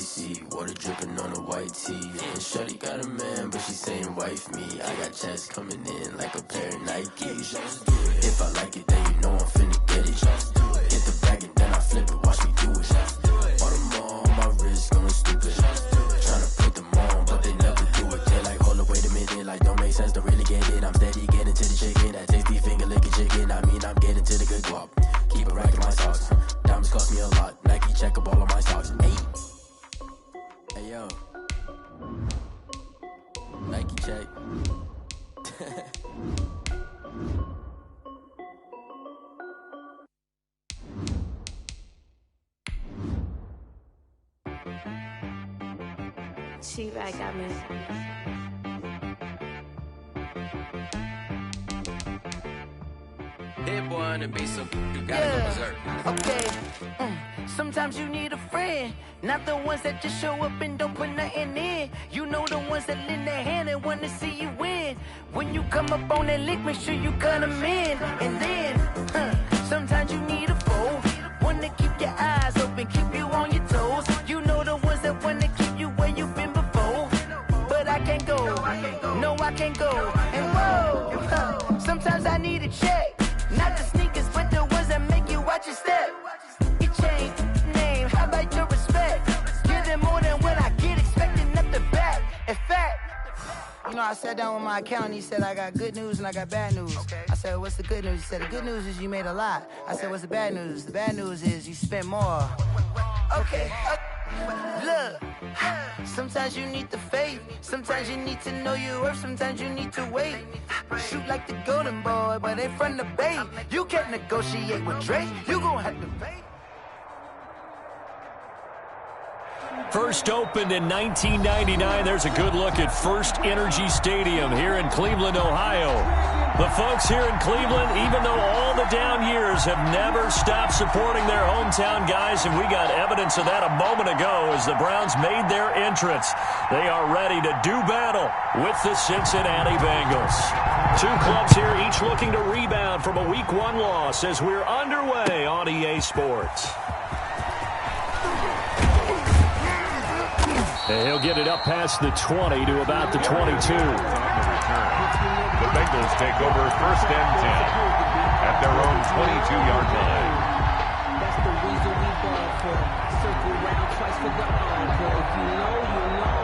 spicy. Water dripping on a white tee. And shorty got a man, but she saying wife me. I got checks coming in like a pair of Nikes. If I like it, then you know I'm finna get it. Hit the bag and then I flip it, watch me do it. All them all on my wrist, going stupid. Tryna put them on, but they never do it. They're like, hold up, wait a minute, like don't make sense to really get it. I'm steady getting to the chicken, that tasty finger licking chicken. I mean, I'm getting to the good guap. Keep it racking my socks. Diamonds cost me a lot. Nike check up all of my socks. Hey yo, Nike check. She back at me. Hit one and be so you gotta go berserk. Okay. Sometimes you need a friend, not the ones that just show up and don't put nothing in. You know the ones that lend a hand and wanna see you win. When you come up on that lick, make sure you cut them in. And then, sometimes you need a foe, one to keep your eyes open, keep you on your toes. You know the ones that wanna keep you where you've been before. But I can't go, no I can't go. And whoa, sometimes I need a check. Not the sneakers, but the ones that make you watch your step. You change name, how about your respect? Give them more than what I get, expecting up the back. In fact, you know, I sat down with my accountant, he said, I got good news and I got bad news. I said, what's the good news? He said, the good news is you made a lot. I said, what's the bad news? The bad news is you spent more. Okay. Look, sometimes you need the faith, sometimes you need to know your worth, sometimes you need to wait. Shoot like the golden boy, but ain't from the bay. You can't negotiate with Drake, you gon' have to pay. First opened in 1999. There's a good look at First Energy Stadium here in Cleveland, Ohio. The folks here in Cleveland, even though all the down years, have never stopped supporting their hometown guys, and we got evidence of that a moment ago as the Browns made their entrance. They are ready to do battle with the Cincinnati Bengals. Two clubs here, each looking to rebound from a Week 1 loss as we're underway on EA Sports. And he'll get it up past the 20 to about the 22. The Bengals take over first and 10 at their own 22-yard line. That's the reason we ball for. Circle round twice for the encore. If you know, you know.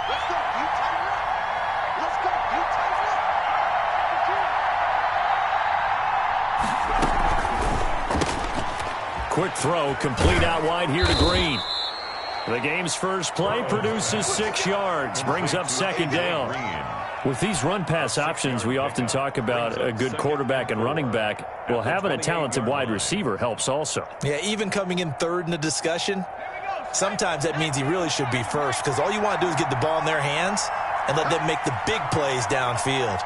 Let's go, you tighten up. Let's go, you tighten up. Quick throw, complete out wide here to Green. The game's first play produces 6 yards, brings up second down. With these run-pass options, we often talk about a good quarterback and running back. Well, having a talented wide receiver helps also. Yeah, even coming in third in the discussion, sometimes that means he really should be first because all you want to do is get the ball in their hands and let them make the big plays downfield.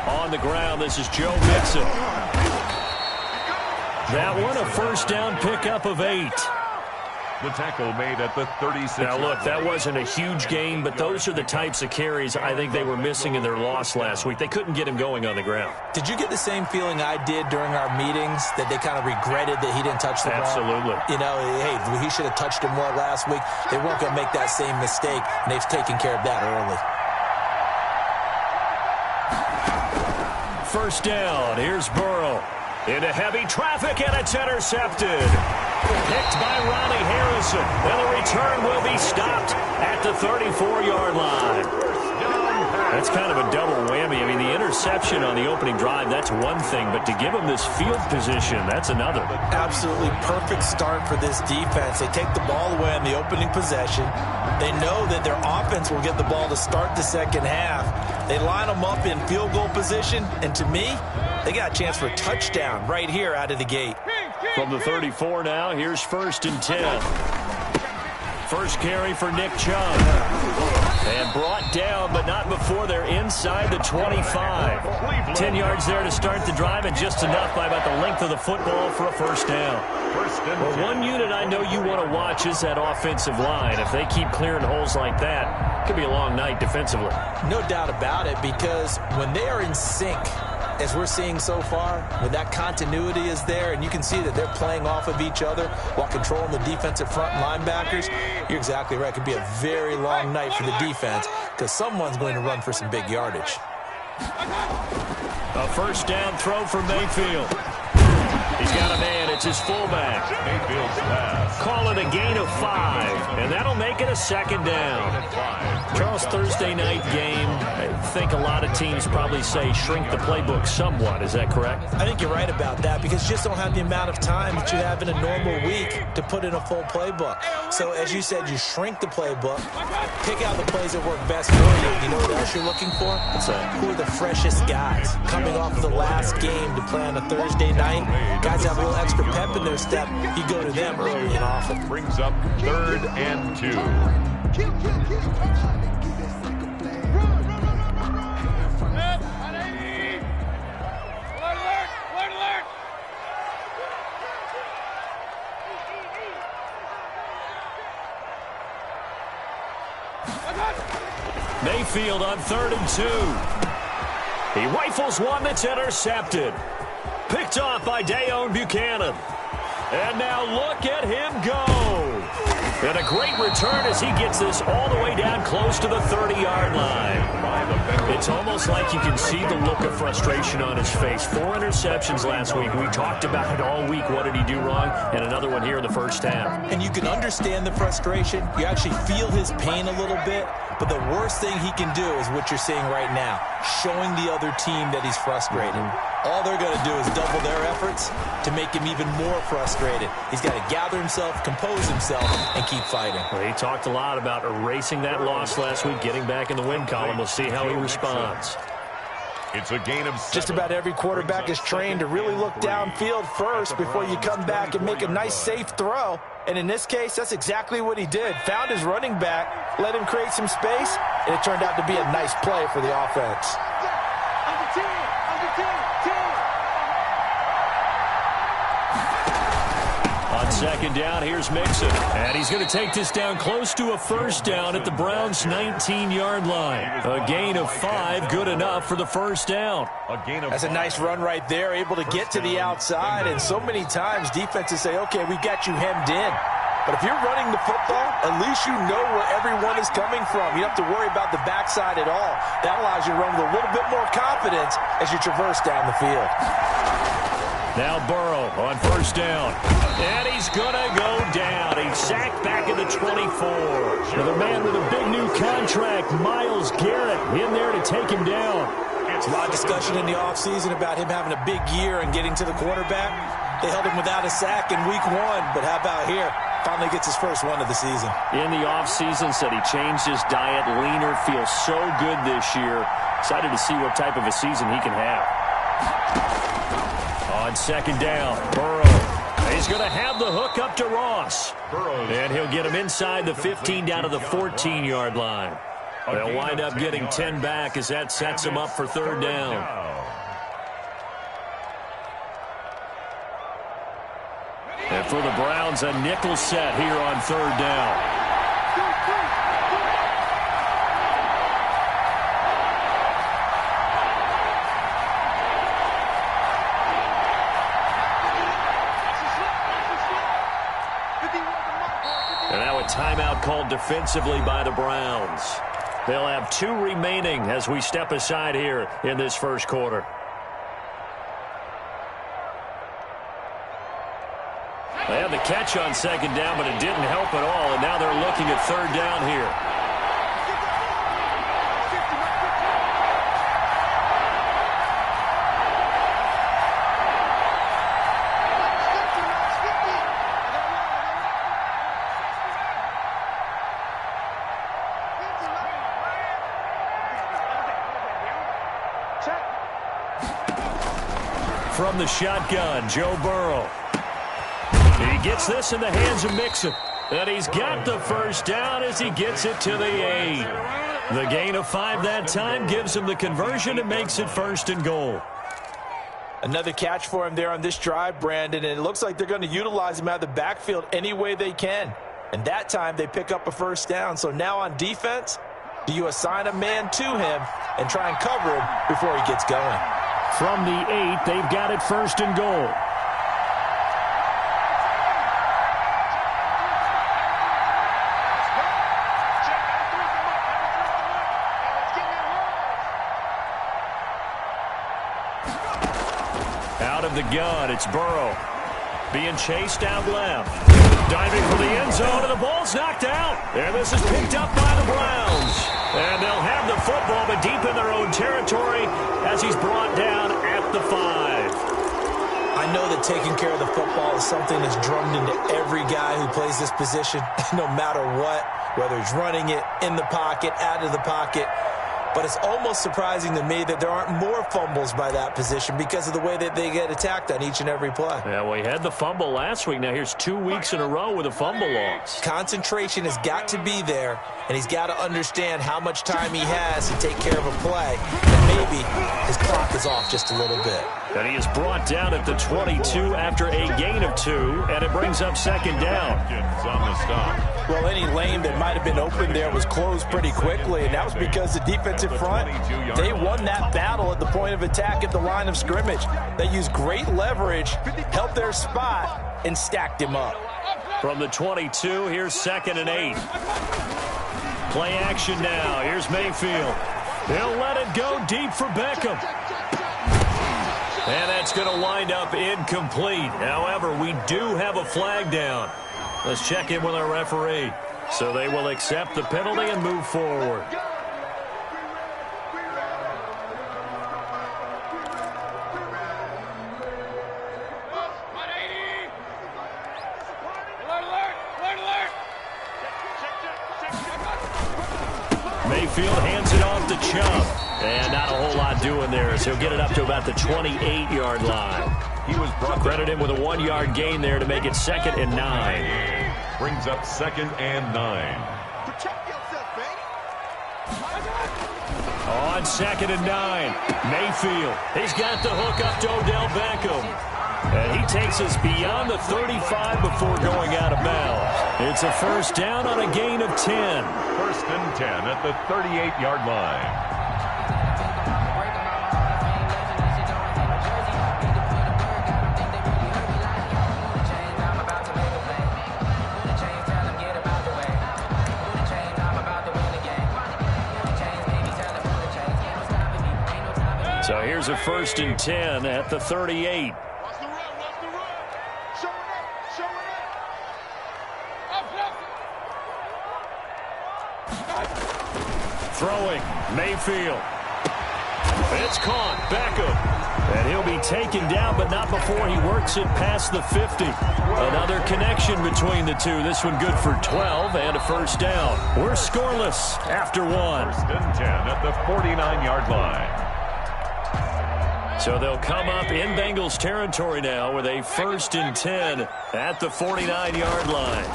On the ground, this is Joe Mixon. That one, a first down pickup of 8. The tackle made at the 36. Now, look, that wasn't a huge gain, but those are the types of carries I think they were missing in their loss last week. They couldn't get him going on the ground. Did you get the same feeling I did during our meetings, that they kind of regretted that he didn't touch the ball? Absolutely. You know, hey, he should have touched him more last week. They weren't going to make that same mistake, and they've taken care of that early. First down, here's Burrow. Into heavy traffic, and it's intercepted. Picked by Ronnie Harrison. And the return will be stopped at the 34-yard line. That's kind of a double whammy. I mean, the interception on the opening drive, that's one thing. But to give them this field position, that's another. Absolutely perfect start for this defense. They take the ball away on the opening possession. They know that their offense will get the ball to start the second half. They line them up in field goal position. And to me, they got a chance for a touchdown right here out of the gate. From the 34 now, here's 1st and 10. First carry for Nick Chubb. And brought down, but not before they're inside the 25. 10 yards there to start the drive, and just enough by about the length of the football for a first down. Well, one unit I know you want to watch is that offensive line. If they keep clearing holes like that, it could be a long night defensively. No doubt about it, because when they are in sync, as we're seeing so far, when that continuity is there and you can see that they're playing off of each other while controlling the defensive front linebackers, you're exactly right. It could be a very long night for the defense because someone's going to run for some big yardage. A first down throw for Mayfield. He's got a man. It's his fullback. Mayfield's pass. Call it a gain of 5, and that'll make it a second down. Charles, Thursday night game, I think a lot of teams probably say shrink the playbook somewhat. Is that correct? I think you're right about that because you just don't have the amount of time that you have in a normal week to put in a full playbook. So, as you said, you shrink the playbook, pick out the plays that work best for you. You know what else you're looking for? Who are the freshest guys coming off of the last game to play on a Thursday night? Guys have a little extra pep in their step. You go to them early and often. Brings up 3rd and 2. Mayfield on 3rd and 2. He rifles one that's intercepted. Picked off by Dayon Buchanan. And now look at him go. And a great return as he gets this all the way down close to the 30-yard line. It's almost like you can see the look of frustration on his face. 4 interceptions last week. We talked about it all week. What did he do wrong? And another one here in the first half. And you can understand the frustration. You actually feel his pain a little bit. But the worst thing he can do is what you're seeing right now, showing the other team that he's frustrated. All they're going to do is double their efforts to make him even more frustrated. He's got to gather himself, compose himself, and keep fighting. Well, he talked a lot about erasing that loss last week, getting back in the win column. We'll see how he responds. It's a gain of 7. Just about every quarterback is trained to really look downfield first before you come back and make a nice, safe throw. And in this case, that's exactly what he did. Found his running back, let him create some space, and it turned out to be a nice play for the offense. On second down, here's Mixon. And he's going to take this down close to a first down at the Browns' 19-yard line. A gain of 5, good enough for the first down. That's a nice run right there, able to get to the outside. And so many times defenses say, okay, we got you hemmed in. But if you're running the football, at least you know where everyone is coming from. You don't have to worry about the backside at all. That allows you to run with a little bit more confidence as you traverse down the field. Now Burrow on first down. And he's going to go down. He's sacked back at the 24. Another man with a big new contract, Myles Garrett, in there to take him down. It's a lot of discussion in the offseason about him having a big year and getting to the quarterback. They held him without a sack in week 1, but how about here? Finally gets his first one of the season. In the offseason, said he changed his diet, leaner, feels so good this year. Excited to see what type of a season he can have. On second down, Burrow. He's going to have the hook up to Ross. And he'll get him inside the 15 down to the 14-yard line. They'll wind up getting 10 back as that sets him up for third down. And for the Browns, a nickel set here on third down. And now a timeout called defensively by the Browns. They'll have 2 remaining as we step aside here in this first quarter. They had the catch on second down, but it didn't help at all, and now they're looking at third down here. From the shotgun, Joe Burrow. He gets this in the hands of Mixon. And he's got the first down as he gets it to the 8. The gain of 5 that time gives him the conversion and makes it 1st and goal. Another catch for him there on this drive, Brandon, and it looks like they're going to utilize him out of the backfield any way they can. And that time they pick up a 1st down. So now on defense, do you assign a man to him and try and cover him before he gets going? From the 8, they've got it 1st and goal. Out of the gun, it's Burrow. Being chased out left. Diving for the end zone, and the ball's knocked out. And this is picked up by the Browns. And they'll have the football, but deep in their own territory as he's brought down at the 5. I know that taking care of the football is something that's drummed into every guy who plays this position, no matter what, whether he's running it, in the pocket, out of the pocket. But it's almost surprising to me that there aren't more fumbles by that position because of the way that they get attacked on each and every play. Yeah, well, he had the fumble last week. Now here's 2 weeks in a row with a fumble loss. Concentration has got to be there, and he's got to understand how much time he has to take care of a play. And maybe his clock is off just a little bit. And he is brought down at the 22 after a gain of 2, and it brings up 2nd down. On the stop. Well, any lane that might have been open there was closed pretty quickly, and that was because the defensive front, they won that battle at the point of attack at the line of scrimmage. They used great leverage, held their spot, and stacked him up. From the 22, here's 2nd and 8. Play action now. Here's Mayfield. He'll let it go deep for Beckham. And that's going to wind up incomplete. However, we do have a flag down. Let's check in with our referee. So they will accept the penalty and move forward. Mayfield hands it off to Chubb. And not a whole lot doing there as he'll get it up to about the 28-yard line. He was brought Credit him with a 1-yard gain there to make it 2nd and 9. Brings up 2nd and 9. Protect yourself, baby. On 2nd and 9, Mayfield. He's got the hook up to Odell Beckham. And he takes us beyond the 35 before going out of bounds. It's a 1st down on a gain of 10. 1st and 10 at the 38-yard line. So here's a 1st and 10 at the 38. Watch the run, watch the run. Show it up, show it up. Throwing, Mayfield. It's caught, Beckham. And he'll be taken down, but not before he works it past the 50. Another connection between the two. This one good for 12 and a 1st down. We're scoreless after 1. 1st and 10 at the 49-yard line. So they'll come up in Bengals territory now with a 1st and 10 at the 49-yard line.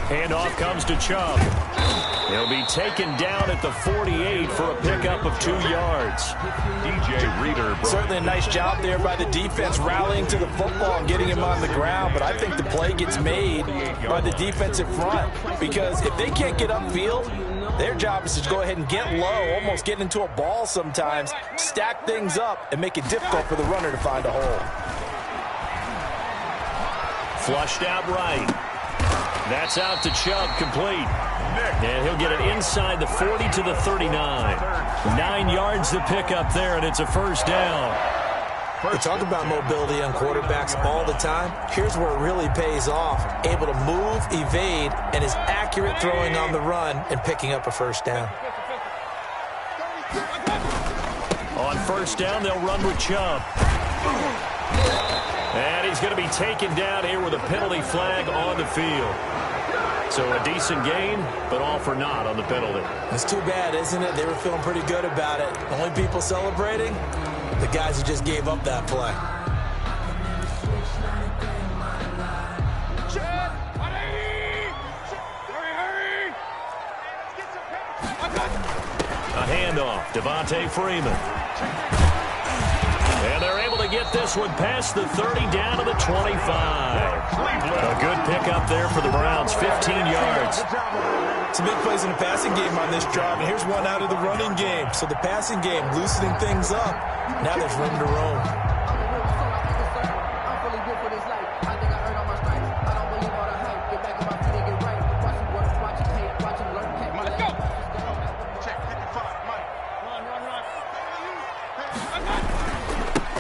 Handoff comes to Chubb. He'll be taken down at the 48 for a pickup of 2 yards. DJ Reader. Certainly a nice job there by the defense rallying to the football and getting him on the ground, but I think the play gets made by the defensive front because if they can't get upfield, their job is to go ahead and get low, almost get into a ball sometimes, stack things up, and make it difficult for the runner to find a hole. Flushed out right. That's out to Chubb, complete. And he'll get it inside the 40 to the 39. 9 yards to pick up there, and it's a 1st down. We talk about mobility on quarterbacks all the time. Here's where it really pays off. Able to move, evade, and is accurate throwing on the run and picking up a 1st down. On 1st down, they'll run with Chubb. And he's going to be taken down here with a penalty flag on the field. So a decent gain, but all for naught on the penalty. It's too bad, isn't it? They were feeling pretty good about it. The only people celebrating, the guys who just gave up that play. handoff. Devontae Freeman. And they're able to get this one past the 30 down to the 25. A good pickup there for the Browns, 15 yards. Some big plays in the passing game on this drive, and here's one out of the running game. So the passing game loosening things up. Now there's room to roam.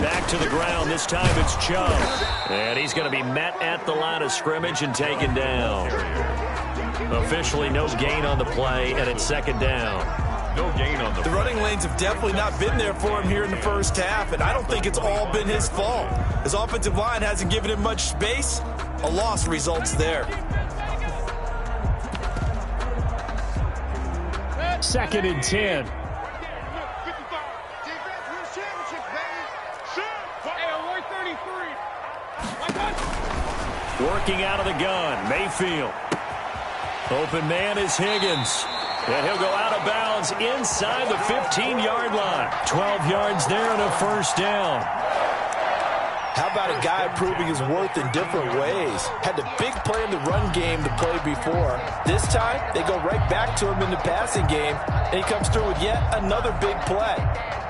Back to the ground. This time it's Chubb. And he's going to be met at the line of scrimmage and taken down. Officially no gain on the play, and it's second down. No gain on the running lanes have definitely not been there for him here in the first half, and I don't think it's all been his fault. His offensive line hasn't given him much space. A loss results there. Second and 10. Working out of the gun, Mayfield. Open man is Higgins. And he'll go out of bounds inside the 15-yard line. 12 yards there and a first down. How about a guy proving his worth in different ways? Had the big play in the run game to play before. This time, they go right back to him in the passing game, and he comes through with yet another big play.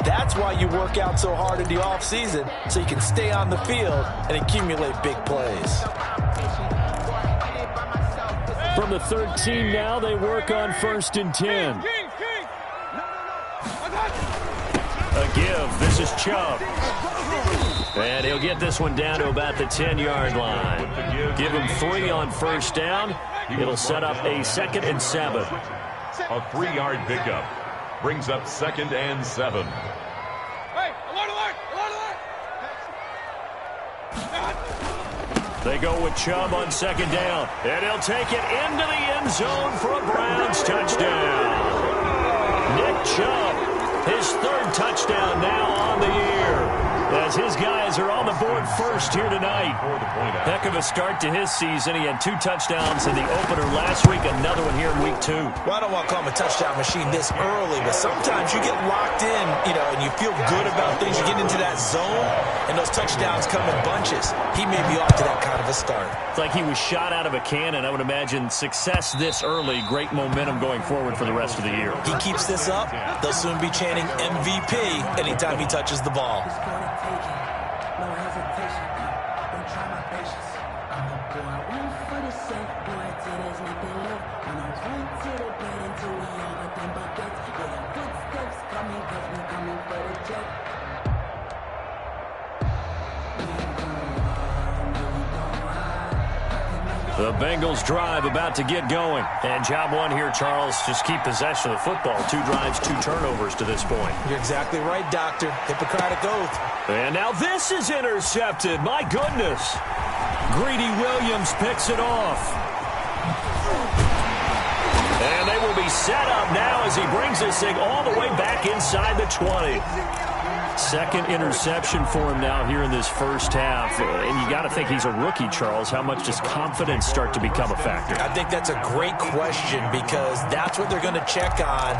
That's why you work out so hard in the offseason, so you can stay on the field and accumulate big plays. From the 13 now, they work on first and 10. A give. This is Chubb. And he'll get this one down to about the 10-yard line. Give him 3 on first down. It'll set up a 2nd and 7. A 3-yard pickup brings up 2nd and 7. They go with Chubb on second down. And he'll take it into the end zone for a Browns touchdown. Nick Chubb, his 3rd touchdown now on the year, as his guys are on the board first here tonight. Heck of a start to his season. He had 2 touchdowns in the opener last week, another one here in week 2. Well, I don't want to call him a touchdown machine this early, but sometimes you get locked in, and you feel good about things. You get into that zone, and those touchdowns come in bunches. He may be off to that kind of a start. It's like he was shot out of a cannon. I would imagine success this early, great momentum going forward for the rest of the year. He keeps this up, they'll soon be chanting MVP anytime he touches the ball. No hesitation, don't try my patience. I'm a boy, one for the safe, boy, till there's nothing left. I'm a run to the bed until we all but them buckets. Yeah, footsteps coming, cause we coming for the jet. The Bengals drive about to get going. And job one here, Charles, just keep possession of the football. 2 drives, 2 turnovers to this point. You're exactly right, Doctor. Hippocratic oath. And now this is intercepted. My goodness. Greedy Williams picks it off. And they will be set up now as he brings this thing all the way back inside the 20. 2nd interception for him now here in this first half. And you got to think he's a rookie, Charles. How much does confidence start to become a factor? I think that's a great question because that's what they're going to check on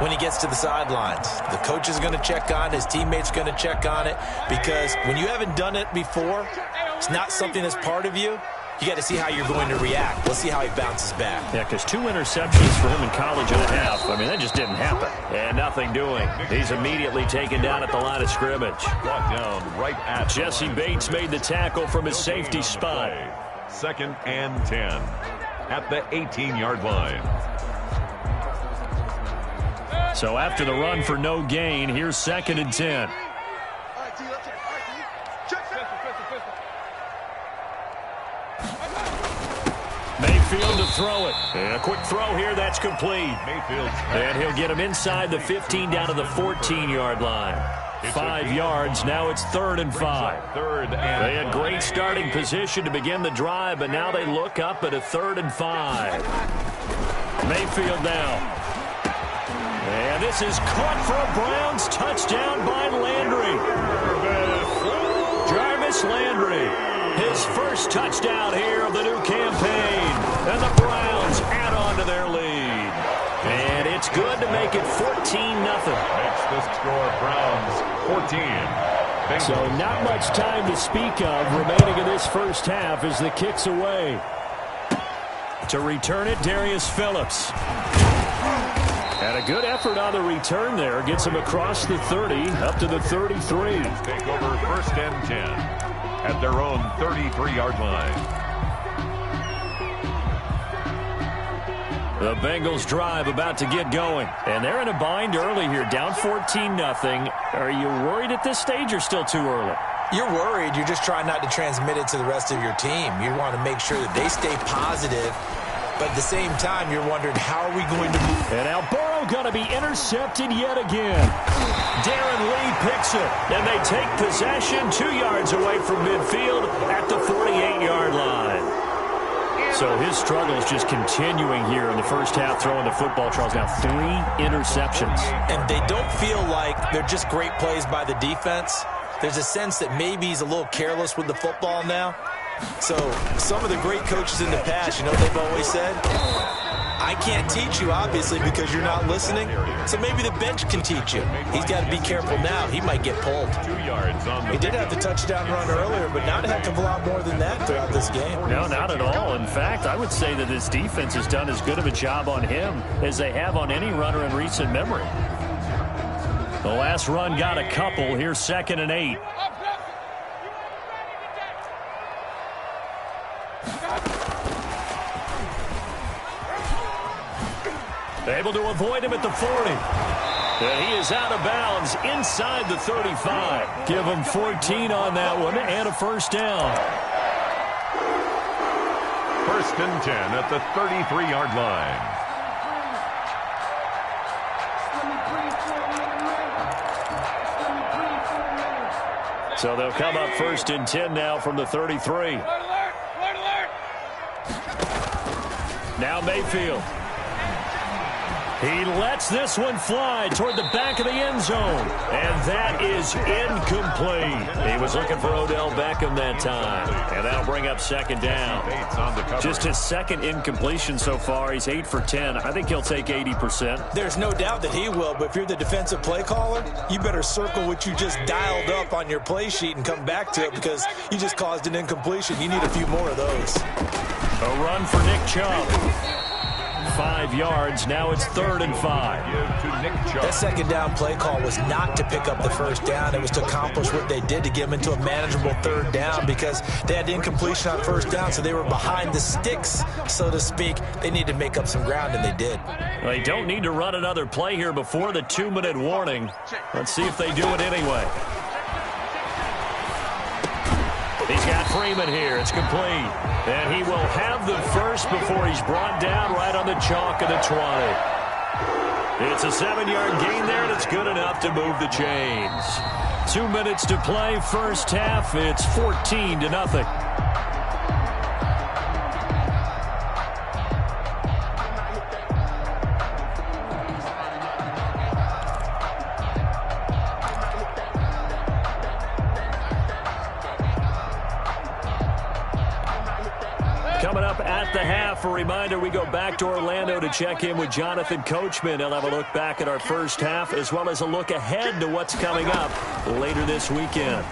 when he gets to the sidelines. The coach is going to check on, his teammates going to check on it, because when you haven't done it before, it's not something that's part of you. You got to see how you're going to react. We'll see how he bounces back. Yeah, because 2 interceptions for him in college and a half. I mean, that just didn't happen. And nothing doing. He's immediately taken down at the line of scrimmage. Brought down right at Jesse Bates made the tackle from his safety spot. 2nd and 10 at the 18-yard line. So after the run for no gain, here's 2nd and 10. Mayfield to throw it. And a quick throw here, that's complete. Mayfield. And he'll get him inside the 15 down to the 14-yard line. 5 yards, now it's 3rd and 5. They had great starting position to begin the drive, but now they look up at a 3rd and 5. Mayfield now. And this is caught for a Browns touchdown by Landry. Jarvis Landry. His first touchdown here of the new campaign. And the Browns add on to their lead. And it it's good to make it 14-0. Makes the score Browns 14. Bengals. So not much time to speak of remaining in this first half as the kick's away. To return it, Darius Phillips. And a good effort on the return there. Gets him across the 30, up to the 33. Take over 1st and 10 at their own 33-yard line. The Bengals drive about to get going. And they're in a bind early here, down 14-0. Are you worried at this stage or still too early? You're worried. You're just trying not to transmit it to the rest of your team. You want to make sure that they stay positive. But at the same time, you're wondering, how are we going to move? And now Burrow going to be intercepted yet again. Darren Lee picks it. And they take possession 2 yards away from midfield at the 48-yard line. So his struggle is just continuing here in the first half, throwing the football. Charles, now 3 interceptions. And they don't feel like they're just great plays by the defense. There's a sense that maybe he's a little careless with the football now. So some of the great coaches in the past, you know what they've always said? I can't teach you, obviously, because you're not listening. So maybe the bench can teach you. He's got to be careful now. He might get pulled. 2 yards on the He did have the touchdown run earlier, but not a heck of a lot more than that throughout this game. No, not at all. In fact, I would say that this defense has done as good of a job on him as they have on any runner in recent memory. The last run got a couple. Here's 2nd and 8. Able to avoid him at the 40. And he is out of bounds inside the 35. Give him 14 on that one and a first down. 1st and 10 at the 33-yard line. So they'll come up 1st and 10 now from the 33. Now Mayfield. He lets this one fly toward the back of the end zone. And that is incomplete. He was looking for Odell Beckham that time. And that'll bring up 2nd down. Just his 2nd incompletion so far. He's 8 for 10. I think he'll take 80%. There's no doubt that he will, but if you're the defensive play caller, you better circle what you just dialed up on your play sheet and come back to it, because you just caused an incompletion. You need a few more of those. A run for Nick Chubb. 5 yards. Now it's 3rd and 5. That 2nd down play call was not to pick up the first down. It was to accomplish what they did, to get them into a manageable 3rd down, because they had incompletion on 1st down, so they were behind the sticks, so to speak. They needed to make up some ground, and they did. Well, they don't need to run another play here before the 2-minute warning. Let's see if they do it anyway. He's got Freeman here. It's complete. And he will have the first before he's brought down right on the chalk of the 20. It's a 7-yard gain there, and it's good enough to move the chains. 2 minutes to play, first half. It's 14-0. Coming up at the half, a reminder, we go back to Orlando to check in with Jonathan Coachman. He'll have a look back at our first half, as well as a look ahead to what's coming up later this weekend.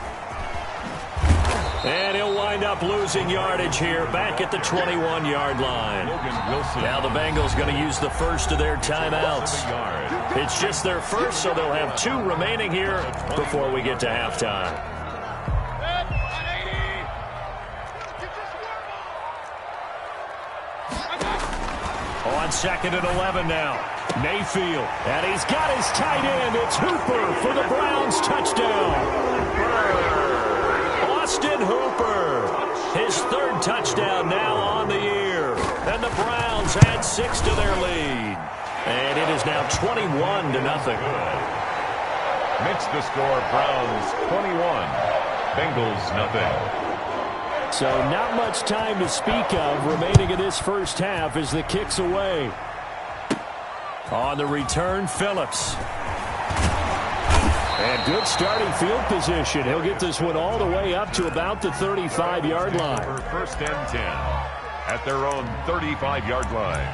And he'll wind up losing yardage here, back at the 21-yard line. Now the Bengals going to use the first of their timeouts. It's just their first, so they'll have 2 remaining here before we get to halftime. On 2nd and 11 now. Mayfield. And he's got his tight end. It's Hooper for the Browns touchdown. Austin Hooper. His 3rd touchdown now on the year. And the Browns add 6 to their lead. And it is now 21-0. Makes the score Browns 21. Bengals nothing. So not much time to speak of remaining in this first half as the kick's away. On the return, Phillips. And good starting field position. He'll get this one all the way up to about the 35-yard line. For 1st and 10 at their own 35-yard line.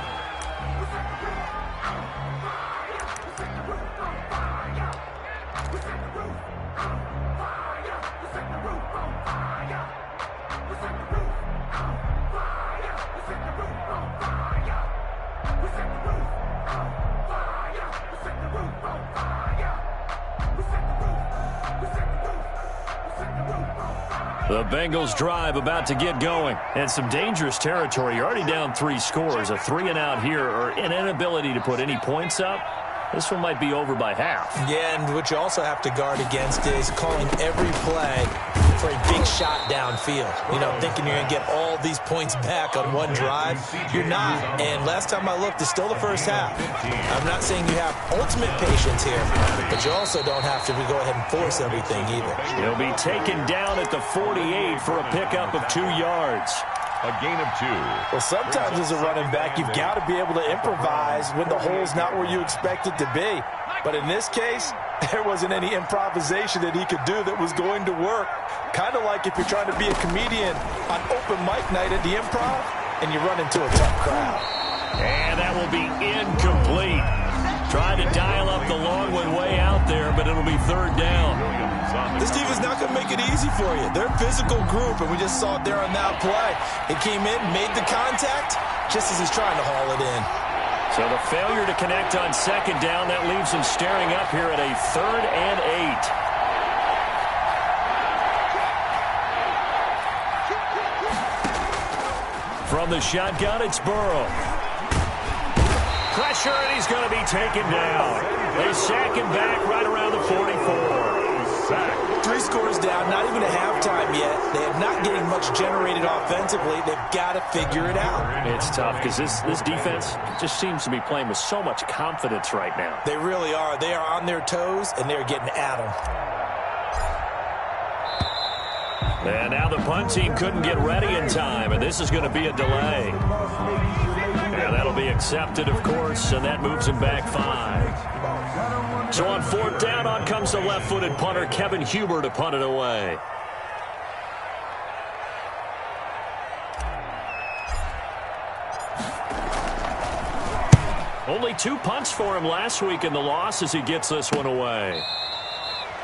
The Bengals drive about to get going. And some dangerous territory. You're already down 3 scores. A 3-and-out here, or an inability to put any points up. This one might be over by half. Yeah, and what you also have to guard against is calling every play for a big shot downfield. You know, thinking you're going to get all these points back on one drive. You're not. And last time I looked, it's still the first half. I'm not saying you have ultimate patience here, but you also don't have to go ahead and force everything either. He'll be taken down at the 48 for a pickup of 2 yards. A gain of 2. Well, sometimes as a running back, you've got to be able to improvise when the hole's not where you expect it to be. But in this case, there wasn't any improvisation that he could do that was going to work. Kind of like if you're trying to be a comedian on open mic night at the Improv and you run into a tough crowd. And that will be incomplete. Trying to dial up the long one way out there, but it'll be 3rd down. This defense is not going to make it easy for you. They're a physical group, and we just saw it there on that play. He came in, made the contact, just as he's trying to haul it in. So the failure to connect on 2nd down, that leaves him staring up here at a 3rd and 8. From the shotgun, it's Burrow. Pressure, and he's going to be taken down. They sack him back right around the 44. 3 scores down, not even a halftime yet. They are not getting much generated offensively. They've got to figure it out. It's tough because this defense just seems to be playing with so much confidence right now. They really are. They are on their toes, and they're getting at them. And now the punt team couldn't get ready in time, and this is going to be a delay. And that'll be accepted, of course, and that moves him back 5. So on 4th down, on comes the left-footed punter, Kevin Huber, to punt it away. Only 2 punts for him last week in the loss as he gets this one away.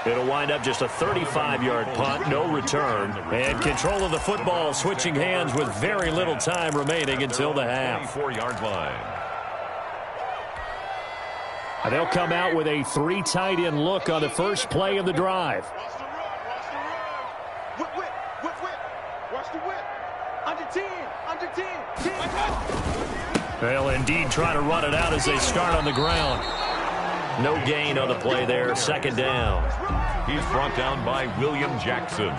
It'll wind up just a 35-yard punt, no return. And control of the football switching hands with very little time remaining until the half. 4-yard line. They'll come out with a 3 tight end look on the first play of the drive. Watch the whip. Under 10. Under 10. 10. They'll indeed try to run it out as they start on the ground. No gain on the play there, 2nd down. He's brought down by William Jackson.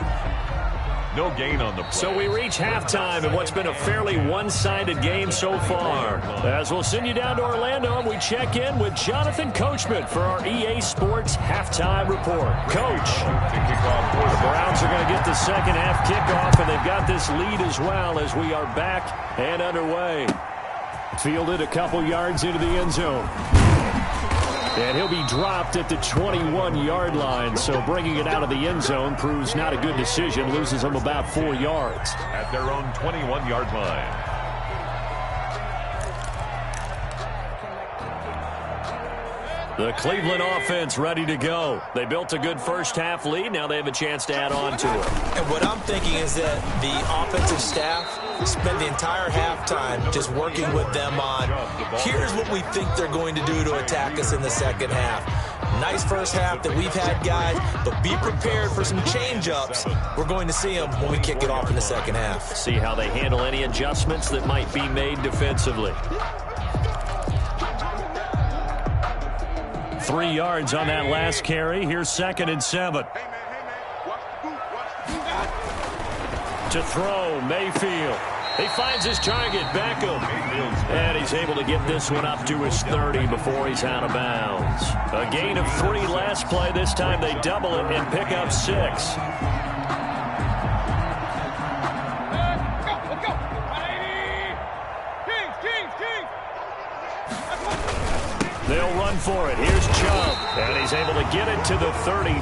No gain on the play. So we reach halftime in what's been a fairly one-sided game so far. As we'll send you down to Orlando, and we check in with Jonathan Coachman for our EA Sports Halftime Report. Coach, the Browns are going to get the second half kickoff, and they've got this lead as well as we are back and underway. Fielded a couple yards into the end zone. And he'll be dropped at the 21-yard line, so bringing it out of the end zone proves not a good decision, loses him about 4 yards. At their own 21-yard line. The Cleveland offense ready to go. They built a good first half lead. Now they have a chance to add on to it. And what I'm thinking is that the offensive staff spent the entire halftime just working with them on, here's what we think they're going to do to attack us in the second half. Nice first half that we've had, guys, but be prepared for some change-ups. We're going to see them when we kick it off in the second half. See how they handle any adjustments that might be made defensively. 3 yards on that last carry. Here's 2nd and 7. To throw, Mayfield. He finds his target, Beckham. And he's able to get this one up to his 30 before he's out of bounds. A gain of 3 last play. This time they double it and pick up 6. They'll run for it. Here's Chubb. And he's able to get it to the 33.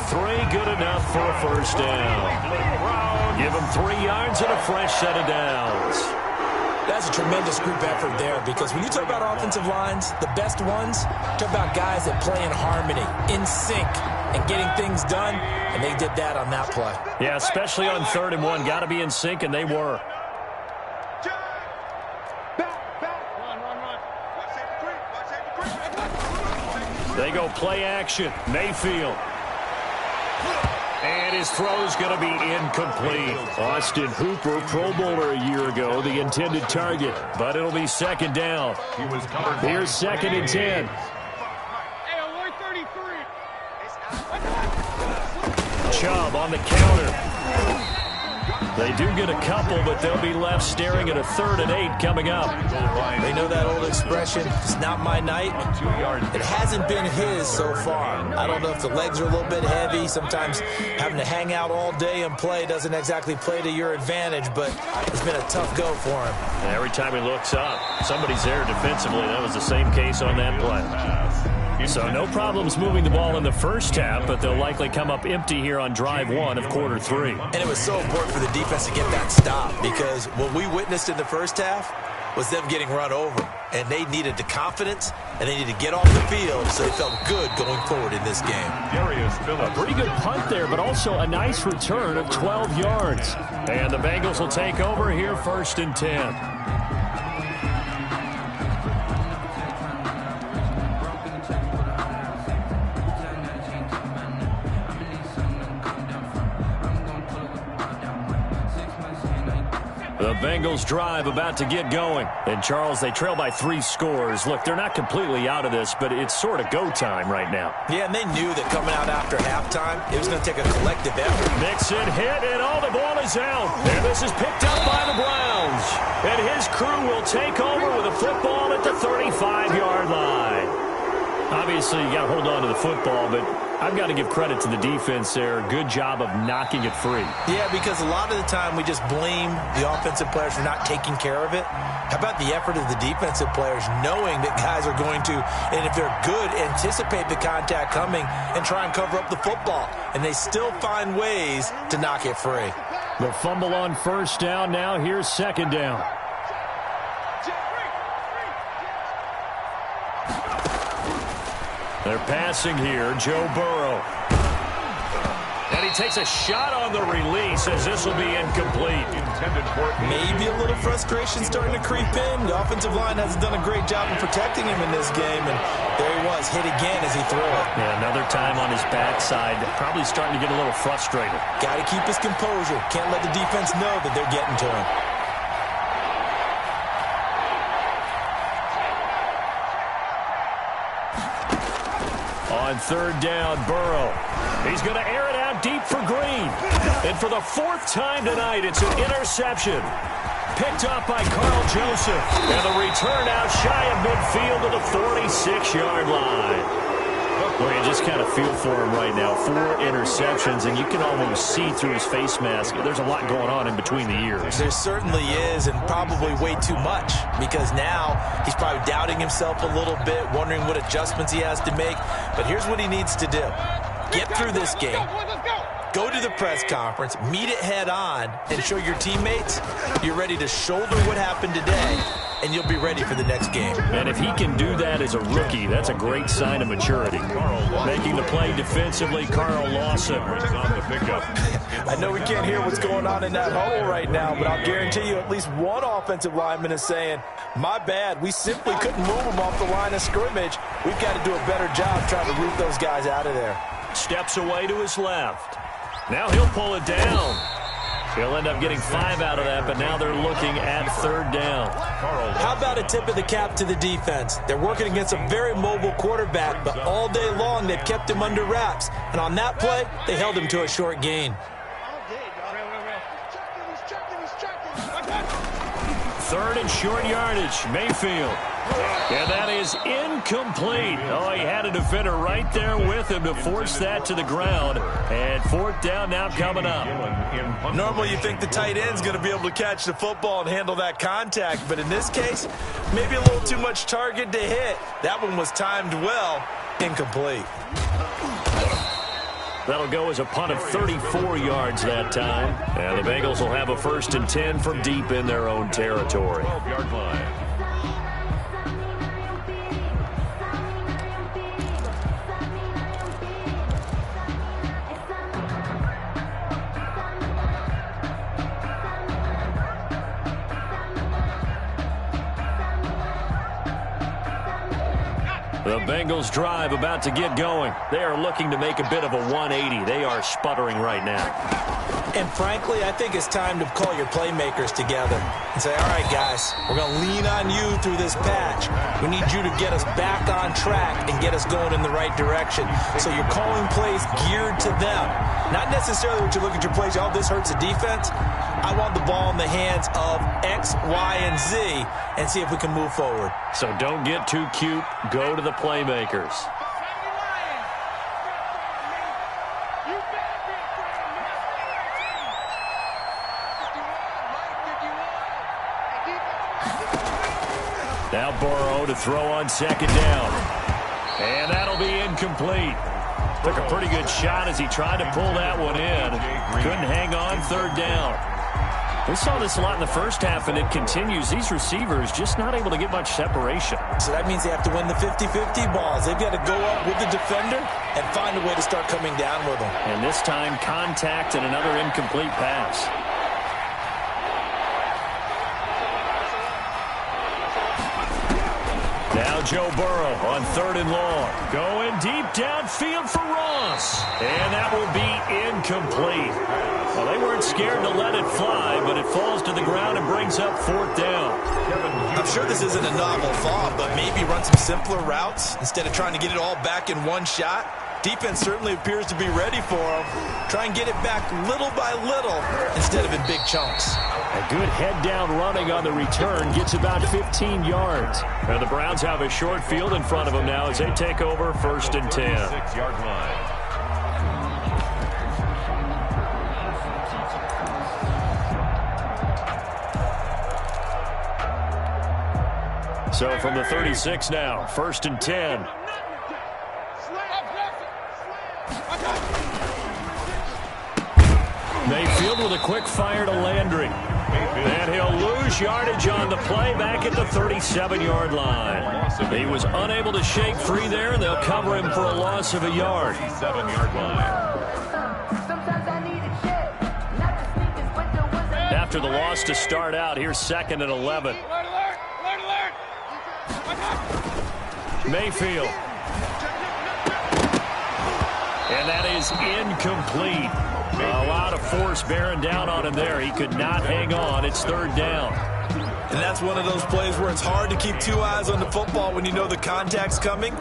Good enough for a first down. Give him 3 yards and a fresh set of downs. That's a tremendous group effort there, because when you talk about offensive lines, the best ones, talk about guys that play in harmony, in sync, and getting things done, and they did that on that play. Yeah, especially on 3rd and 1. Got to be in sync, and they were. They go play action. Mayfield. And his throw's going to be incomplete. Austin Hooper, Pro Bowler a year ago, the intended target. But it'll be second down. Here's second and 10. Chubb on the counter. They do get a couple, but they'll be left staring at a 3rd and 8 coming up. They know that old expression, it's not my night. It hasn't been his so far. I don't know if the legs are a little bit heavy. Sometimes having to hang out all day and play doesn't exactly play to your advantage, but it's been a tough go for him. And every time he looks up, somebody's there defensively. That was the same case on that play. So no problems moving the ball in the first half, but they'll likely come up empty here on drive 1 of quarter 3. And it was so important for the defense to get that stop, because what we witnessed in the first half was them getting run over. And they needed the confidence, and they needed to get off the field so they felt good going forward in this game. A pretty good punt there, but also a nice return of 12 yards. And the Bengals will take over here 1st and 10. The Bengals drive about to get going. And, Charles, they trail by 3 scores. Look, they're not completely out of this, but it's sort of go time right now. Yeah, and they knew that coming out after halftime, it was going to take a collective effort. Mixon hit, and the ball is out. And this is picked up by the Browns. And his crew will take over with a football at the 35-yard line. Obviously, you got to hold on to the football, but I've got to give credit to the defense there. Good job of knocking it free. Yeah, because a lot of the time we just blame the offensive players for not taking care of it. How about the effort of the defensive players knowing that guys are going to, and if they're good, anticipate the contact coming and try and cover up the football. And they still find ways to knock it free. The fumble on 1st down. Now here's 2nd down. They're passing here, Joe Burrow. And he takes a shot on the release as this will be incomplete. Maybe a little frustration starting to creep in. The offensive line hasn't done a great job of protecting him in this game, and there he was, hit again as he threw it. Yeah, another time on his backside, probably starting to get a little frustrated. Got to keep his composure. Can't let the defense know that they're getting to him. On 3rd down, Burrow. He's going to air it out deep for Green. And for the 4th time tonight, it's an interception. Picked up by Carl Joseph. And the return out shy of midfield to the 46-yard line. Well, you just kind of feel for him right now. 4 interceptions, and you can almost see through his face mask. There's a lot going on in between the ears. There certainly is, and probably way too much, because now he's probably doubting himself a little bit, wondering what adjustments he has to make. But here's what he needs to do. Get through this game. Go to the press conference, meet it head on, and show your teammates you're ready to shoulder what happened today, and you'll be ready for the next game. And if he can do that as a rookie, that's a great sign of maturity. Making the play defensively, Carl Lawson on the pickup. I know we can't hear what's going on in that hole right now, but I'll guarantee you at least one offensive lineman is saying, my bad, we simply couldn't move them off the line of scrimmage. We've got to do a better job trying to root those guys out of there. Steps away to his left. Now he'll pull it down. He'll end up getting 5 out of that, but now they're looking at 3rd down. How about a tip of the cap to the defense? They're working against a very mobile quarterback, but all day long they've kept him under wraps. And on that play, they held him to a short gain. 3rd and short yardage, Mayfield. And that is incomplete. Oh, he had a defender right there with him to force that to the ground. And 4th down now coming up. Normally you think the tight end's going to be able to catch the football and handle that contact. But in this case, maybe a little too much target to hit. That one was timed well. Incomplete. That'll go as a punt of 34 yards that time. And the Bengals will have a 1st and 10 from deep in their own territory. 12-yard line. The Bengals drive about to get going. They are looking to make a bit of a 180. They are sputtering right now. And frankly, I think it's time to call your playmakers together and say, all right, guys, we're going to lean on you through this patch. We need you to get us back on track and get us going in the right direction. So you're calling plays geared to them. Not necessarily what you look at your plays, oh, this hurts the defense. I want the ball in the hands of X, Y, and Z and see if we can move forward. So don't get too cute. Go to the playmakers. Now Burrow to throw on second down. And that'll be incomplete. Took a pretty good shot as he tried to pull that one in. Couldn't hang on third down. We saw this a lot in the first half, and it continues. These receivers just not able to get much separation. So that means they have to win the 50-50 balls. They've got to go up with the defender and find a way to start coming down with them. And this time, contact and another incomplete pass. Now Joe Burrow on third and long. Going deep downfield for Ross. And that will be incomplete. Well, they weren't scared to let it fly, but it falls to the ground and brings up fourth down. I'm sure this isn't a novel thought, but maybe run some simpler routes instead of trying to get it all back in one shot. Defense certainly appears to be ready for them. Try and get it back little by little instead of in big chunks. A good head-down running on the return gets about 15 yards. And the Browns have a short field in front of them now as they take over first and 10. 6-yard line. So from the 36 now, first and 10. Mayfield with a quick fire to Landry. And he'll lose yardage on the play back at the 37-yard line. He was unable to shake free there, and they'll cover him for a loss of a yard. 7-yard line. After the loss to start out, here's second and 11. Mayfield. And that is incomplete. A lot of force bearing down on him there. He could not hang on. It's third down. And that's one of those plays where it's hard to keep two eyes on the football when you know the contact's coming,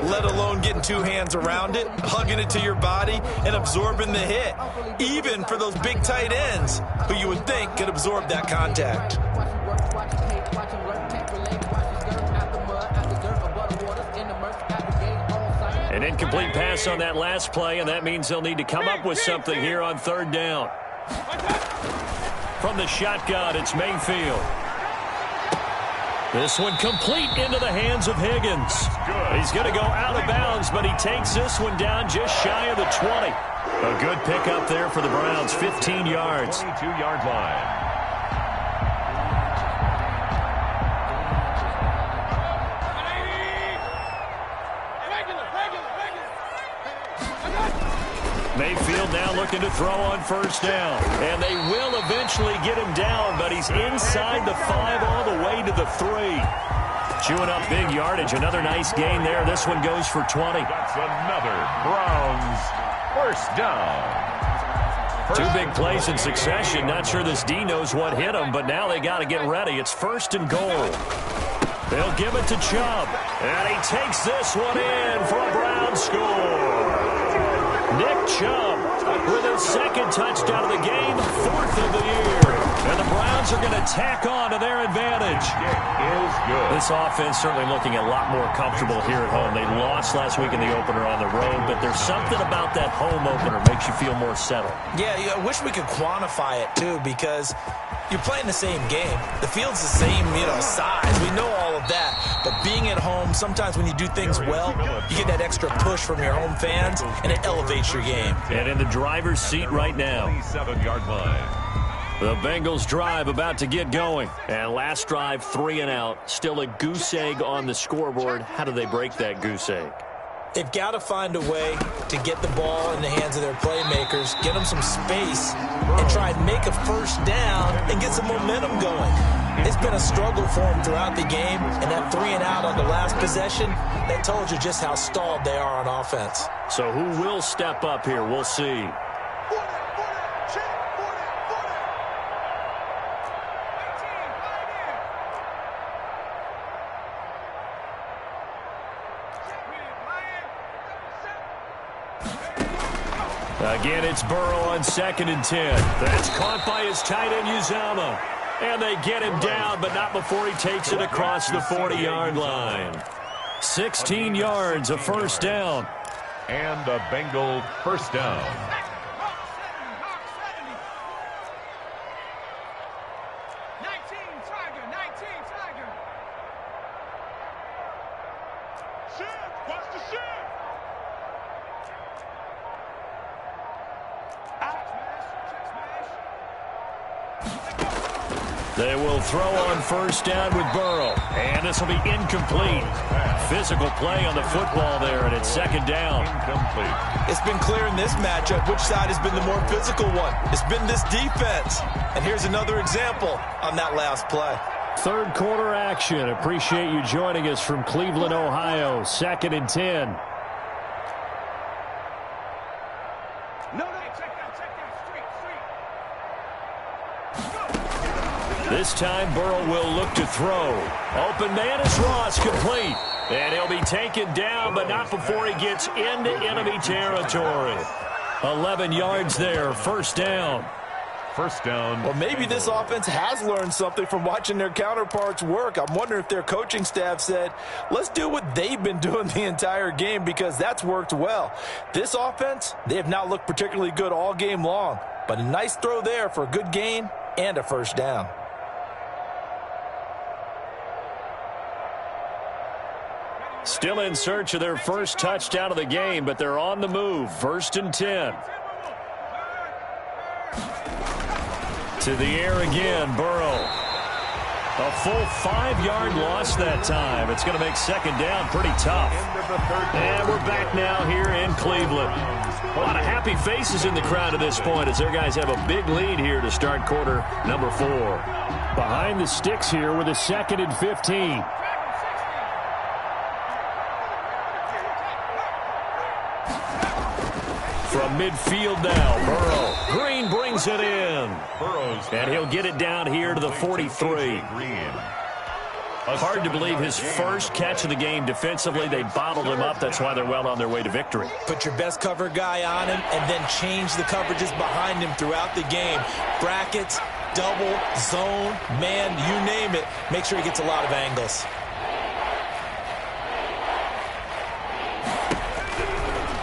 let alone getting two hands around it, hugging it to your body, and absorbing the hit, even for those big tight ends who you would think could absorb that contact. An incomplete pass on that last play, and that means they'll need to come up with something here on third down. From the shotgun, it's Mayfield. This one complete into the hands of Higgins. He's going to go out of bounds, but he takes this one down just shy of the 20. A good pickup there for the Browns, 15 yards. 22-yard line. Mayfield now looking to throw on first down. And they will eventually get him down, but he's inside the 5 all the way to the 3. Chewing up big yardage. Another nice gain there. This one goes for 20. That's another Browns first down. Two big plays in succession. Not sure this D knows what hit him, but now they got to get ready. It's first and goal. They'll give it to Chubb. And he takes this one in for a Brown score. Nick Chubb with his second touchdown of the game, 4th of the year. And the Browns are going to tack on to their advantage. It is good. This offense certainly looking a lot more comfortable here at home. They lost last week in the opener on the road, but there's something about that home opener makes you feel more settled. Yeah, I wish we could quantify it, too, because you're playing the same game. The field's the same, size. We know all of that. But being at home, sometimes when you do things well, you get that extra push from your home fans, and it elevates your game. And in the driver's seat right now. 27-yard line. The Bengals drive about to get going. And last drive, 3 and out. Still a goose egg on the scoreboard. How do they break that goose egg? They've got to find a way to get the ball in the hands of their playmakers, get them some space, and try and make a first down and get some momentum going. It's been a struggle for them throughout the game, and that 3-and-out on the last possession, that told you just how stalled they are on offense. So who will step up here? We'll see. Again, it's Burrow on 2nd and 10. That's caught by his tight end, Uzama. And they get him down, but not before he takes it across the 40-yard line. 16 yards, a first down. And a Bengal first down. They will throw on first down with Burrow. And this will be incomplete. Physical play on the football there, and it's 2nd down. Incomplete. It's been clear in this matchup which side has been the more physical one. It's been this defense. And here's another example on that last play. Third quarter action. Appreciate you joining us from Cleveland, Ohio. 2nd and 10. This time, Burrow will look to throw. Open man is Ross, complete. And he'll be taken down, but not before he gets into enemy territory. 11 yards there, first down. First down. Well, maybe this offense has learned something from watching their counterparts work. I'm wondering if their coaching staff said, let's do what they've been doing the entire game, because that's worked well. This offense, they have not looked particularly good all game long, but a nice throw there for a good gain and a first down. Still in search of their first touchdown of the game, but they're on the move. 1st and 10. To the air again, Burrow. A full 5-yard loss that time. It's going to make 2nd down pretty tough. And we're back now here in Cleveland. A lot of happy faces in the crowd at this point as their guys have a big lead here to start quarter number 4. Behind the sticks here with a 2nd and 15. From midfield now, Burrow. Green brings it in. And he'll get it down here to the 43. Hard to believe his first catch of the game defensively. They bottled him up. That's why they're well on their way to victory. Put your best cover guy on him and then change the coverages behind him throughout the game. Brackets, double, zone, man, you name it. Make sure he gets a lot of angles.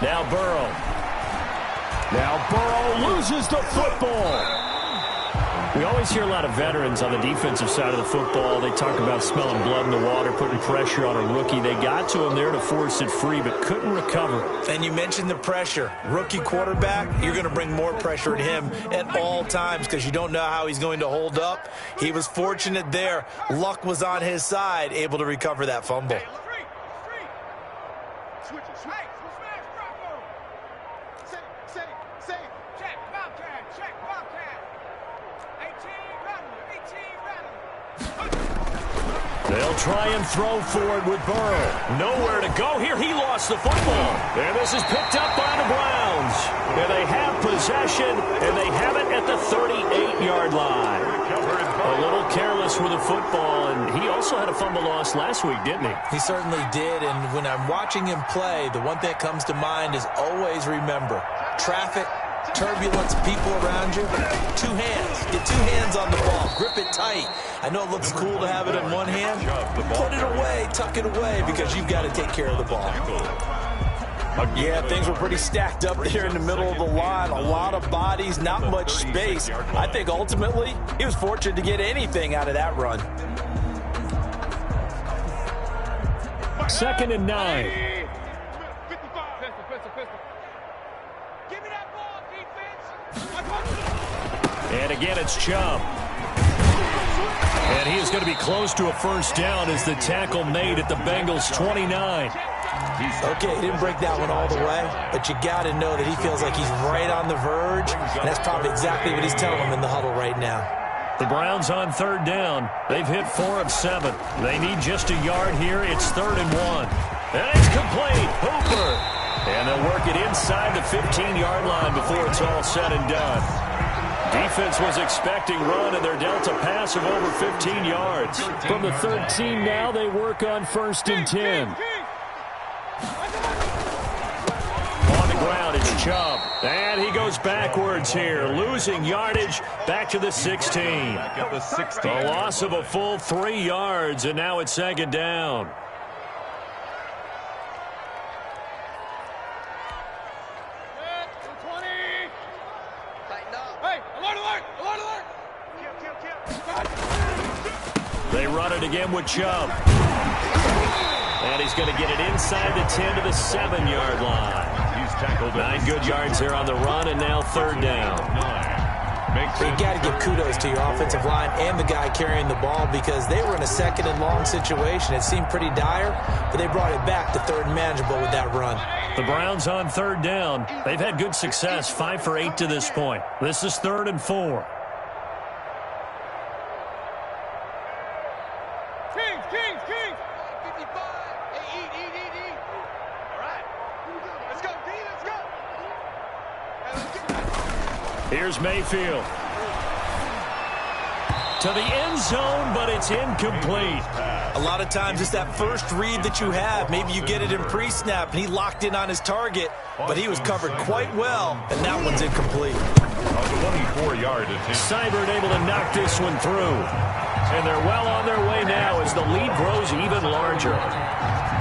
Now Burrow. Now Burrow loses the football. We always hear a lot of veterans on the defensive side of the football. They talk about smelling blood in the water, putting pressure on a rookie. They got to him there to force it free, but couldn't recover. And you mentioned the pressure. Rookie quarterback, you're going to bring more pressure at him at all times because you don't know how he's going to hold up. He was fortunate there. Luck was on his side, able to recover that fumble. They'll try and throw forward with Burrow. Nowhere to go here. He lost the football. And this is picked up by the Browns. And they have possession, and they have it at the 38-yard line. A little careless with the football, and he also had a fumble loss last week, didn't he? He certainly did, and when I'm watching him play, the one thing that comes to mind is always remember, traffic, turbulence, people around you, 2 hands. Get 2 hands on the ball. Grip it tight. I know it looks cool to have it in one hand. Put it away, tuck it away, because you've got to take care of the ball. Yeah, things were pretty stacked up there in the middle of the line. A lot of bodies, not much space. I think ultimately he was fortunate to get anything out of that run. 2nd and 9. And again, it's Chubb. And he is going to be close to a first down as the tackle made at the Bengals' 29. Okay, he didn't break that one all the way, but you got to know that he feels like he's right on the verge, and that's probably exactly what he's telling him in the huddle right now. The Browns on third down. They've hit 4 of 7. They need just a yard here. It's 3rd and 1. And it's complete. Hooper. And they'll work it inside the 15-yard line before it's all said and done. Defense was expecting run, and they're dealt a pass of over 15 yards. From the 13 now, they work on 1st and 10. On the ground, it's Chubb. And he goes backwards here, losing yardage back to the 16. At the 16. A loss of a full 3 yards, and now it's 2nd down. They run it again with Chubb. And he's going to get it inside the 10 to the 7-yard line. He's tackled 9 good yards there on the run, and now 3rd down. You got to give kudos to your offensive line and the guy carrying the ball because they were in a 2nd and long situation. It seemed pretty dire, but they brought it back to 3rd and manageable with that run. The Browns on 3rd down. They've had good success, 5 for 8 to this point. This is 3rd and 4. Kings. 55. Hey, eat. All right. Let's go, D. Let's go. Here's Mayfield. To the end zone, but it's incomplete. A lot of times it's that first read that you have. Maybe you get it in pre-snap, and he locked in on his target, but he was covered quite well, and that one's incomplete. A 24-yard attempt. Seibert able to knock this one through. And they're well on their way now as the lead grows even larger.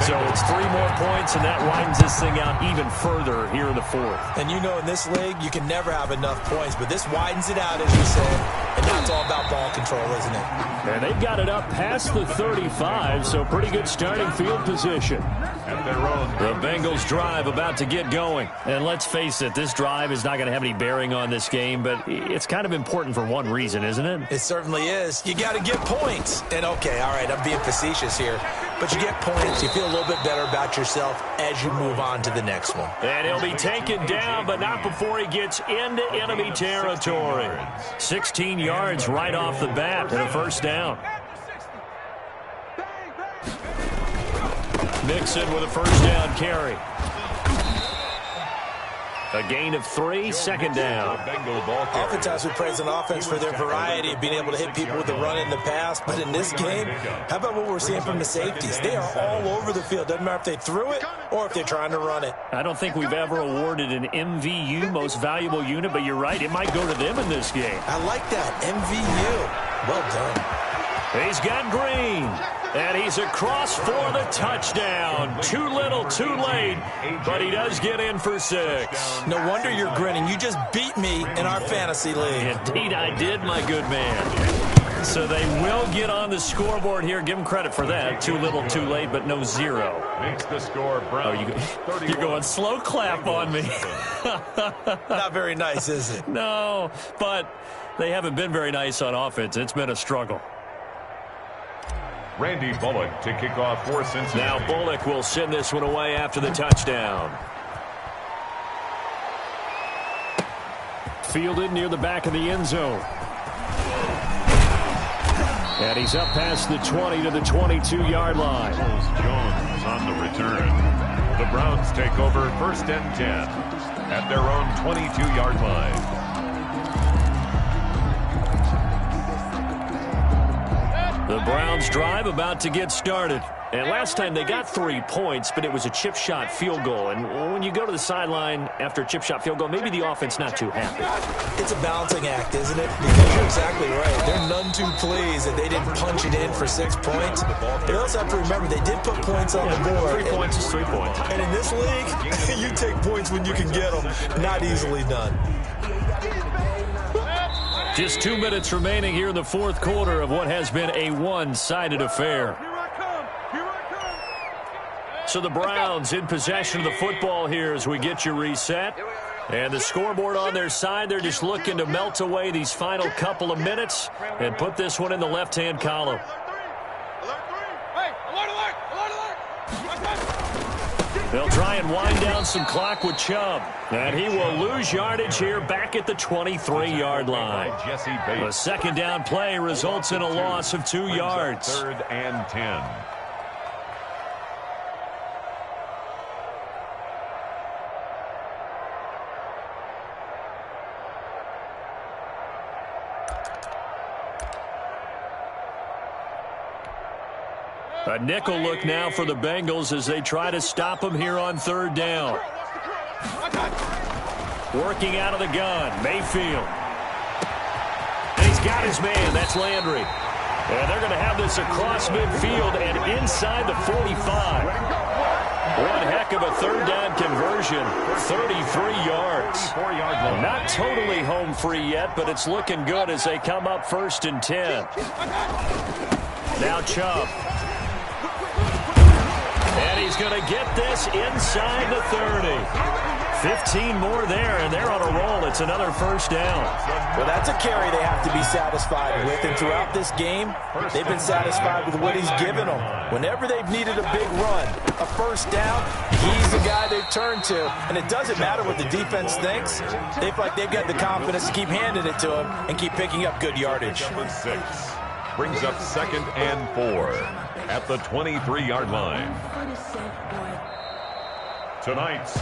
So it's 3 more points, and that widens this thing out even further here in the 4th. And you know in this league, you can never have enough points, but this widens it out, as you said, and now it's all about ball control, isn't it? And they've got it up past the 35, so pretty good starting field position. At their own. The Bengals drive about to get going. And let's face it, this drive is not going to have any bearing on this game, but it's kind of important for one reason, isn't it? It certainly is. You got to get points. And okay, all right, I'm being facetious here, but you get points, you feel a little bit better about yourself as you move on to the next one. And he'll be taken down, but not before he gets into enemy territory. 16 yards right off the bat and a 1st down. Mixon with a 1st down carry. A gain of 3, 2nd down. Oftentimes we praise an offense for their variety of being able to hit people with the run and the pass, but in this game, how about what we're seeing from the safeties? They are all over the field. Doesn't matter if they threw it or if they're trying to run it. I don't think we've ever awarded an MVU, most valuable unit, but you're right, it might go to them in this game. I like that, MVU. Well done. He's got Green. And he's across for the touchdown. Too little, too late, but he does get in for 6. No wonder you're grinning. You just beat me in our fantasy league. Indeed, I did, my good man. So they will get on the scoreboard here. Give them credit for that. Too little, too late, but no 0. Makes the score, Brown. Oh, you're going slow clap on me. Not very nice, is it? No, but they haven't been very nice on offense. It's been a struggle. Randy Bullock to kick off for Cincinnati. Now Bullock will send this one away after the touchdown. Fielded near the back of the end zone. And he's up past the 20 to the 22-yard line. Jones on the return. The Browns take over 1st and 10 at their own 22-yard line. The Browns drive about to get started. And last time they got 3 points, but it was a chip shot field goal. And when you go to the sideline after a chip shot field goal, maybe the offense not too happy. It's a balancing act, isn't it? Because you're exactly right. They're none too pleased that they didn't punch it in for 6 points. They also have to remember they did put points on the board. 3 points is 3 points. And in this league, you take points when you can get them. Not easily done. Just 2 minutes remaining here in the 4th quarter of what has been a one-sided affair. So the Browns in possession of the football here as we get you reset. And the scoreboard on their side, they're just looking to melt away these final couple of minutes and put this one in the left-hand column. They'll try and wind down some clock with Chubb. And he will lose yardage here back at the 23-yard line. The second down play results in a loss of 2 yards. 3rd and 10. A nickel look now for the Bengals as they try to stop him here on 3rd down. Working out of the gun, Mayfield. And he's got his man, that's Landry. And they're going to have this across midfield and inside the 45. One heck of a 3rd down conversion, 33 yards. Not totally home free yet, but it's looking good as they come up 1st and 10. Now Chubb. And he's going to get this inside the 30. 15 more there, and they're on a roll. It's another 1st down. Well, that's a carry they have to be satisfied with. And throughout this game, they've been satisfied with what he's given them. Whenever they've needed a big run, a 1st down, he's the guy they've turned to. And it doesn't matter what the defense thinks. They feel like they've got the confidence to keep handing it to him and keep picking up good yardage. Number 6 brings up 2nd and 4 at the 23-yard line.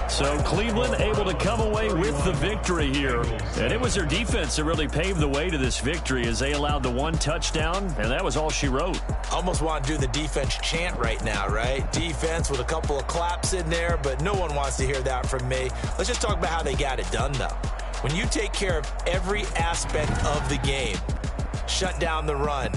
So Cleveland able to come away with the victory here. And it was their defense that really paved the way to this victory as they allowed the 1 touchdown, and that was all she wrote. Almost want to do the defense chant right now, right? Defense with a couple of claps in there, but no one wants to hear that from me. Let's just talk about how they got it done, though. When you take care of every aspect of the game, shut down the run,